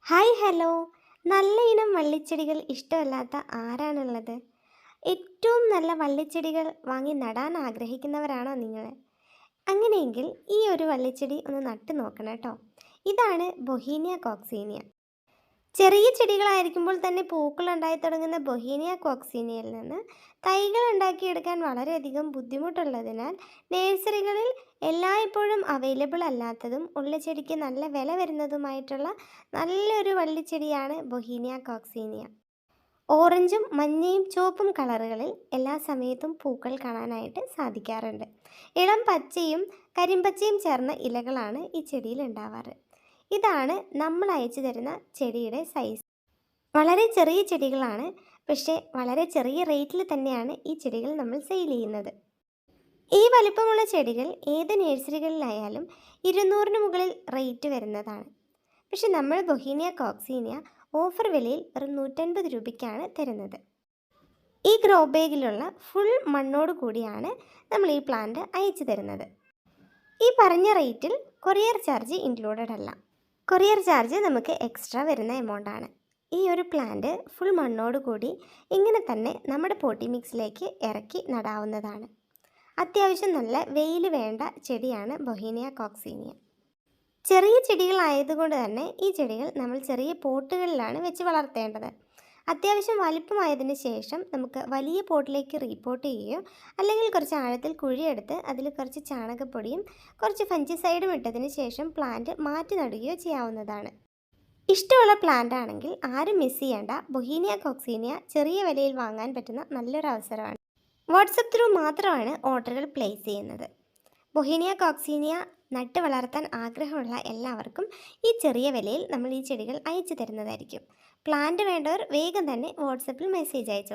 Hi hello. നല്ല ഇനം വള്ളിച്ചെടികൾ ഇഷ്ടമല്ലാത്ത ആരാണുള്ളത്? ഏറ്റവും നല്ല വള്ളിച്ചെടികൾ വാങ്ങി നടാൻ ആഗ്രഹിക്കുന്നവരാണോ നിങ്ങൾ? അങ്ങനെയെങ്കിൽ ഈ ഒരു വള്ളിച്ചെടി ഒന്ന് നട്ടു നോക്കണം കേട്ടോ. ഇതാണ് ബൊഹീനിയ കോക്സീനിയ. ചെറിയ ചെടികളായിരിക്കുമ്പോൾ തന്നെ പൂക്കളുണ്ടായി തുടങ്ങുന്ന ബൊഹീനിയ കോക്സീനിയയിൽ നിന്ന് തൈകൾ ഉണ്ടാക്കിയെടുക്കാൻ വളരെയധികം ബുദ്ധിമുട്ടുള്ളതിനാൽ നേഴ്സറികളിൽ എല്ലായ്പ്പോഴും അവൈലബിൾ അല്ലാത്തതും ഉള്ള ചെടിക്ക് നല്ല വില വരുന്നതുമായിട്ടുള്ള നല്ലൊരു വള്ളിച്ചെടിയാണ് ബൊഹീനിയ കോക്സീനിയ. ഓറഞ്ചും മഞ്ഞയും ചുവപ്പും കളറുകളിൽ എല്ലാ സമയത്തും പൂക്കൾ കാണാനായിട്ട് സാധിക്കാറുണ്ട്. ഇളം പച്ചയും കരിമ്പച്ചയും ചേർന്ന ഇലകളാണ് ഈ ചെടിയിൽ ഉണ്ടാവാറ്. ഇതാണ് നമ്മൾ അയച്ചു തരുന്ന ചെടിയുടെ സൈസ്. വളരെ ചെറിയ ചെടികളാണ്, പക്ഷേ വളരെ ചെറിയ റേറ്റിൽ തന്നെയാണ് ഈ ചെടികൾ നമ്മൾ സെയിൽ ചെയ്യുന്നത്. ഈ വലിപ്പമുള്ള ചെടികൾ ഏത് നഴ്സറികളിലായാലും 200-ന് മുകളിൽ റേറ്റ് വരുന്നതാണ്. പക്ഷെ നമ്മൾ ബൊഹീനിയ കോക്സീനിയ ഓഫർ വിലയിൽ വെറും 150 രൂപയ്ക്കാണ് തരുന്നത്. ഈ ഗ്രോ ബാഗിലുള്ള ഫുൾ മണ്ണോട് കൂടിയാണ് നമ്മൾ ഈ പ്ലാന്റ് അയച്ചു തരുന്നത്. ഈ പറഞ്ഞ റേറ്റിൽ കൊറിയർ ചാർജ് ഇൻക്ലൂഡഡ് അല്ല. കൊറിയർ ചാർജ് നമുക്ക് എക്സ്ട്രാ വരുന്ന എമൗണ്ടാണ്. ഈ ഒരു പ്ലാന്റ് ഫുൾ മണ്ണോട് കൂടി ഇങ്ങനെ തന്നെ നമ്മുടെ പോട്ടി മിക്സിലേക്ക് ഇറക്കി നടാവുന്നതാണ്. അത്യാവശ്യം നല്ല വെയിൽ വേണ്ട ചെടിയാണ് ബൊഹീനിയ കോക്സീനിയ. ചെറിയ ചെടികളായതുകൊണ്ട് തന്നെ ഈ ചെടികൾ നമ്മൾ ചെറിയ പോട്ടുകളിലാണ് വെച്ച് വളർത്തേണ്ടത്. അത്യാവശ്യം വലിപ്പമായതിന് ശേഷം നമുക്ക് വലിയ പോട്ടിലേക്ക് റീപോട്ട് ചെയ്യുകയോ അല്ലെങ്കിൽ കുറച്ച് ആഴത്തിൽ കുഴിയെടുത്ത് അതിൽ കുറച്ച് ചാണകപ്പൊടിയും കുറച്ച് ഫംഗിസൈഡും ഇട്ടതിന് ശേഷം പ്ലാന്റ് മാറ്റി നടുകയോ ചെയ്യാവുന്നതാണ്. ഇഷ്ടമുള്ള പ്ലാന്റ് ആണെങ്കിൽ ആരും മിസ് ചെയ്യേണ്ട. ബൊഹീനിയ കോക്സീനിയ ചെറിയ വിലയിൽ വാങ്ങാൻ പറ്റുന്ന നല്ലൊരു അവസരമാണ്. വാട്സപ്പ് ത്രൂ മാത്രമാണ് ഓർഡറുകൾ പ്ലേസ് ചെയ്യുന്നത്. ബൊഹീനിയ കോക്സീനിയ നട്ട് വളർത്താൻ ആഗ്രഹമുള്ള എല്ലാവർക്കും ഈ ചെറിയ വിലയിൽ നമ്മൾ ഈ ചെടികൾ അയച്ചു തരുന്നതായിരിക്കും. പ്ലാന്റ് വേണ്ടവർ വേഗം തന്നെ വാട്സപ്പിൽ മെസ്സേജ് അയച്ചോളൂ.